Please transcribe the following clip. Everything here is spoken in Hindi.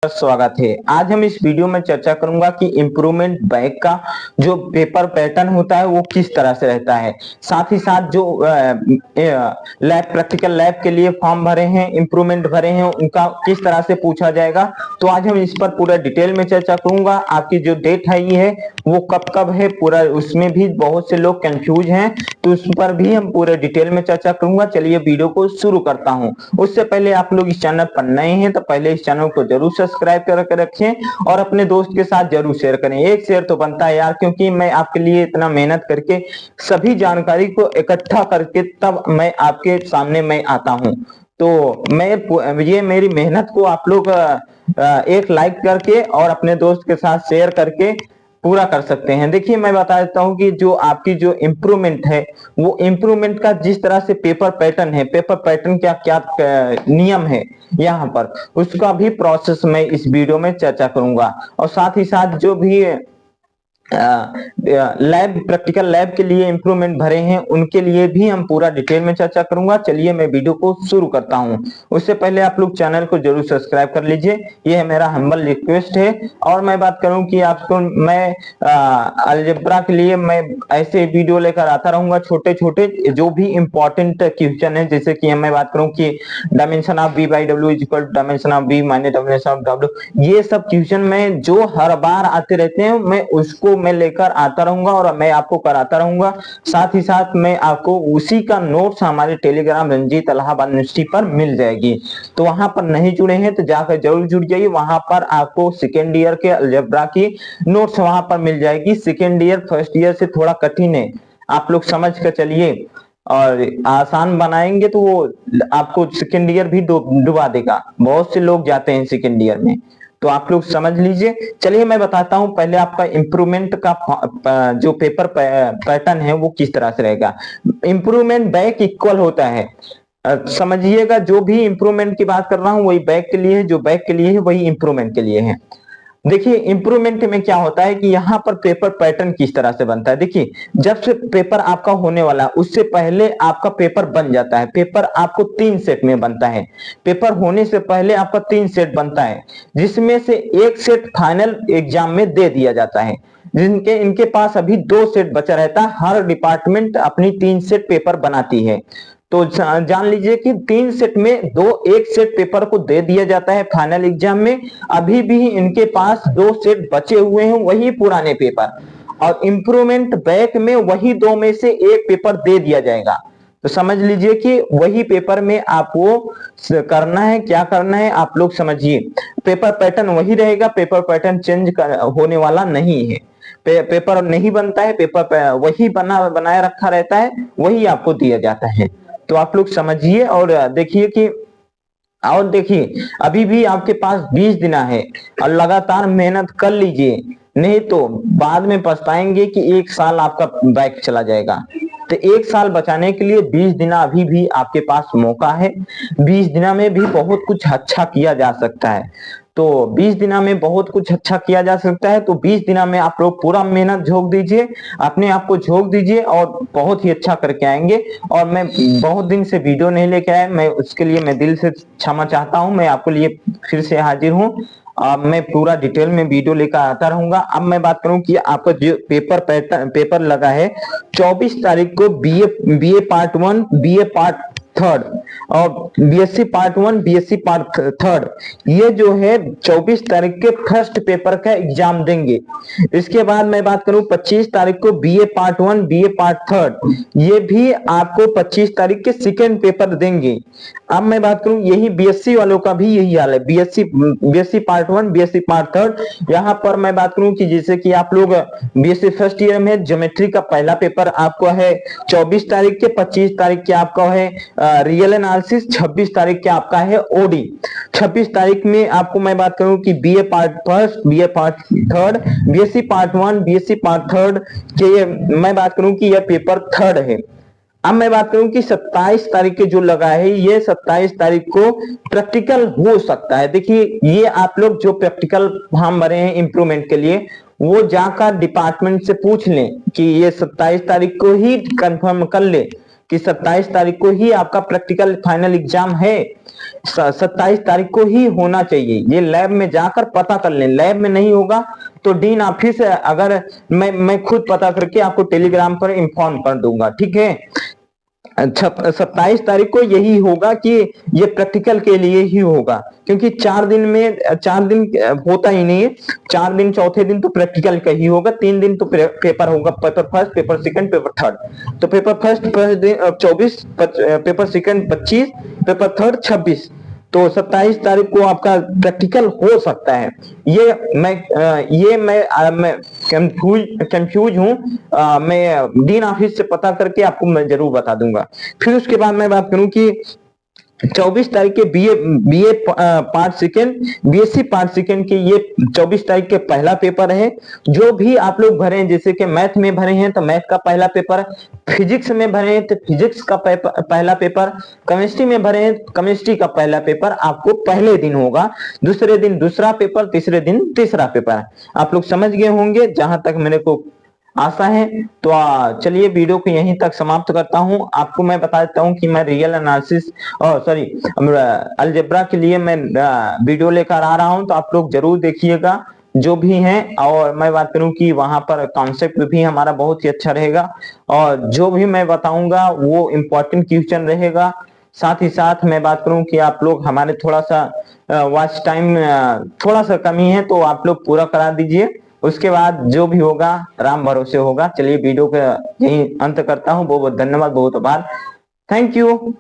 स्वागत है। आज हम इस वीडियो में चर्चा करूंगा कि इम्प्रूवमेंट बैंक का जो पेपर पैटर्न होता है वो किस तरह से रहता है। साथ ही साथ जो लैब प्रैक्टिकल लैब के लिए फॉर्म भरे हैं, इम्प्रूवमेंट भरे हैं, उनका किस तरह से पूछा जाएगा। तो आज हम इस पर पूरा डिटेल में चर्चा करूंगा। आपकी जो डेट है ये है वो कब कब है पूरा, उसमें भी बहुत से लोग कंफ्यूज हैं, तो उस पर भी हम पूरे डिटेल में चर्चा करूंगा। चलिए वीडियो को शुरू करता हूं। उससे पहले आप लोग इस चैनल पर नए हैं तो पहले इस चैनल को जरूर सब्सक्राइब करके रखें और अपने दोस्त के साथ जरूर शेयर करें। एक शेयर तो बनता है यार, क्योंकि मैं आपके लिए इतना मेहनत करके सभी जानकारी को इकट्ठा करके तब मैं आपके सामने मैं आता हूं। तो मैं ये मेरी मेहनत को आप लोग एक लाइक करके और अपने दोस्त के साथ शेयर करके पूरा कर सकते हैं। देखिए मैं बता देता हूं कि जो आपकी जो इम्प्रूवमेंट है वो इम्प्रूवमेंट का जिस तरह से पेपर पैटर्न है, पेपर पैटर्न क्या क्या नियम है यहाँ पर, उसका भी प्रोसेस मैं इस वीडियो में चर्चा करूंगा। और साथ ही साथ जो भी लैब प्रैक्टिकल लैब के लिए इंप्रूवमेंट भरे हैं उनके लिए भी हम पूरा डिटेल में चर्चा करूंगा। चलिए मैं वीडियो को शुरू करता हूं। उससे पहले आप लोग चैनल को जरूर सब्सक्राइब कर लीजिए, ये है मेरा हम्बल रिक्वेस्ट है। और मैं बात करूं कि आपको मैं अलजेब्रा के लिए मैं ऐसे वीडियो लेकर आता रहूंगा, छोटे छोटे जो भी इंपॉर्टेंट क्वेश्चन है। जैसे कि मैं बात करूं कि dimension of B by W is equal to dimension of B minus dimension of W, ये सब क्वेश्चन में जो हर बार आते रहते हैं मैं उसको मैं लेकर आता रहूंगा और मैं आपको कराता रहूंगा। साथ ही साथ मैं आपको उसी का नोट्स हमारे टेलीग्राम रंजीत इलाहाबाद यूनिवर्सिटी पर मिल जाएगी। तो वहां पर नहीं जुड़े हैं तो जाकर जरूर जुड़ जाइए। वहां पर आपको सेकेंड ईयर के अलजेब्रा की नोट्स वहां पर मिल जाएगी। सेकेंड ईयर फर्स्ट ईयर से थोड़ा कठिन है, आप लोग समझ कर चलिए, और आसान बनाएंगे तो वो आपको सेकेंड ईयर भी डुबा देगा। बहुत से लोग जाते हैं सेकेंड ईयर में, तो आप लोग समझ लीजिए। चलिए मैं बताता हूं पहले आपका इंप्रूवमेंट का जो पेपर पैटर्न है वो किस तरह से रहेगा। इंप्रूवमेंट बैक इक्वल होता है, समझिएगा। जो भी इंप्रूवमेंट की बात कर रहा हूं वही बैक के लिए है, जो बैक के लिए है वही इंप्रूवमेंट के लिए है। देखिए इंप्रूवमेंट में क्या होता है कि यहाँ पर पेपर पैटर्न किस तरह से बनता है। देखिए जब से पेपर आपका होने वाला है उससे पहले आपका पेपर बन जाता है। पेपर आपको 3 सेट में बनता है। पेपर होने से पहले आपका 3 सेट बनता है, जिसमें से एक सेट फाइनल एग्जाम में दे दिया जाता है। जिनके इनके पास अभी 2 सेट बचा रहता है। हर डिपार्टमेंट अपनी 3 सेट पेपर बनाती है। तो जान लीजिए कि 3 सेट में एक सेट पेपर को दे दिया जाता है फाइनल एग्जाम में। अभी भी इनके पास 2 सेट बचे हुए हैं, वही पुराने पेपर, और इंप्रूवमेंट बैक में वही 2 में से एक पेपर दे दिया जाएगा। तो समझ लीजिए कि वही पेपर में आपको करना है, क्या करना है आप लोग समझिए। पेपर पैटर्न वही रहेगा, पेपर पैटर्न चेंज होने वाला नहीं है। पेपर नहीं बनता है, पेपर वही बनाए रखा रहता है, वही आपको दिया जाता है। तो आप लोग समझिए और देखिए कि, और देखिए अभी भी आपके पास 20 दिन है और लगातार मेहनत कर लीजिए, नहीं तो बाद में पछताएंगे कि 1 साल आपका बैक चला जाएगा। तो 1 साल बचाने के लिए 20 दिन अभी भी आपके पास मौका है। 20 दिन में भी बहुत कुछ अच्छा किया जा सकता है। तो 20 दिन में बहुत कुछ अच्छा किया जा सकता है। तो 20 दिन में आप लोग पूरा मेहनत झोंक दीजिए, अपने आप को झोंक दीजिए और बहुत ही अच्छा करके आएंगे। और मैं बहुत दिन से वीडियो नहीं लेके आया, मैं उसके लिए मैं दिल से क्षमा चाहता हूं। मैं आपके लिए फिर से हाजिर हूं। मैं पूरा डिटेल में वीडियो लेकर आता रहूंगा। अब मैं बात करूं कि आपका जो पेपर लगा है 24 तारीख को बीए पार्ट 1, बीए पार्ट 3 और बीएससी पार्ट 1, बीएससी पार्ट 3, ये जो है 24 तारीख के फर्स्ट पेपर का एग्जाम देंगे। इसके बाद मैं बात करूं 25 तारीख को बीए पार्ट 1, बीए पार्ट 3, ये भी आपको 25 तारीख के सेकेंड पेपर देंगे। अब मैं बात करूं यही बीएससी वालों का भी यही हाल है, बीएससी पार्ट 1, बीएससी पार्ट 3। यहाँ पर मैं बात करूं कि जैसे कि आप लोग बीएससी फर्स्ट ईयर में ज्योमेट्री का पहला पेपर आपको है 24 तारीख के, 25 तारीख के आपका है रियल एनालिसिस, 26 तारीख के आपका है ओडी। 26 तारीख में आपको मैं बात करूं कि BA part first, BA part 3, BSc part 1, BSc part 3 के मैं बात करूं कि यह पेपर 3 है। अब मैं बात करूं कि 27 तारीख के जो लगा है, ये 27 तारीख को प्रैक्टिकल हो सकता है। देखिए ये आप लोग जो प्रैक्टिकल फॉर्म भरे हैं इंप्रूवमेंट के लिए, वो जाकर डिपार्टमेंट से पूछ लें कि ये 27 तारीख को ही कंफर्म कर ले कि 27 तारीख को ही आपका प्रैक्टिकल फाइनल एग्जाम है, 27 तारीख को ही होना चाहिए। ये लैब में जाकर पता कर लें, लैब में नहीं होगा तो डीन ऑफिस, अगर मैं खुद पता करके आपको टेलीग्राम पर इंफॉर्म कर दूंगा, ठीक है। 27 तारीख को यही होगा कि ये प्रैक्टिकल के लिए ही होगा, क्योंकि 4 दिन में 4 दिन होता ही नहीं है, 4 दिन चौथे दिन तो प्रैक्टिकल का ही होगा, 3 दिन तो पेपर होगा, paper first, paper second, paper third. तो पेपर फर्स्ट दिन 24, पेपर सेकंड 25, पेपर थर्ड 26। तो 27 तारीख को आपका प्रैक्टिकल हो सकता है। मैं कंफ्यूज हूँ, मैं डीन ऑफिस से पता करके आपको मैं जरूर बता दूंगा। फिर उसके बाद मैं बात करूं कि 24 तारीख के BA part second, BSc part second के ये 24 तारीख के पहला पेपर है। जो भी आप लोग भरे हैं, जैसे कि मैथ में भरे हैं तो मैथ का पहला पेपर, फिजिक्स में भरे हैं तो फिजिक्स का पहला पेपर, केमिस्ट्री में भरे हैं केमिस्ट्री का पहला पेपर आपको पहले दिन होगा, दूसरे दिन दूसरा पेपर, तीसरे दिन तीसरा पेपर। आप लोग समझ गए होंगे जहां तक मेरे को आशा है। तो चलिए वीडियो को यहीं तक समाप्त करता हूं। आपको मैं बता देता हूं कि मैं रियल एनालिसिस और सॉरी अलजेब्रा के लिए मैं वीडियो लेकर आ रहा हूं, तो आप लोग जरूर देखिएगा जो भी हैं। और मैं बात करूं कि वहां पर कॉन्सेप्ट भी हमारा बहुत ही अच्छा रहेगा, और जो भी मैं बताऊंगा वो इम्पोर्टेंट क्वेश्चन रहेगा। साथ ही साथ मैं बात करूं कि आप लोग हमारे थोड़ा सा वॉच टाइम थोड़ा सा कमी है, तो आप लोग पूरा करा दीजिए। उसके बाद जो भी होगा राम भरोसे होगा। चलिए वीडियो का यही अंत करता हूँ। बहुत बहुत धन्यवाद, बहुत आभार, थैंक यू।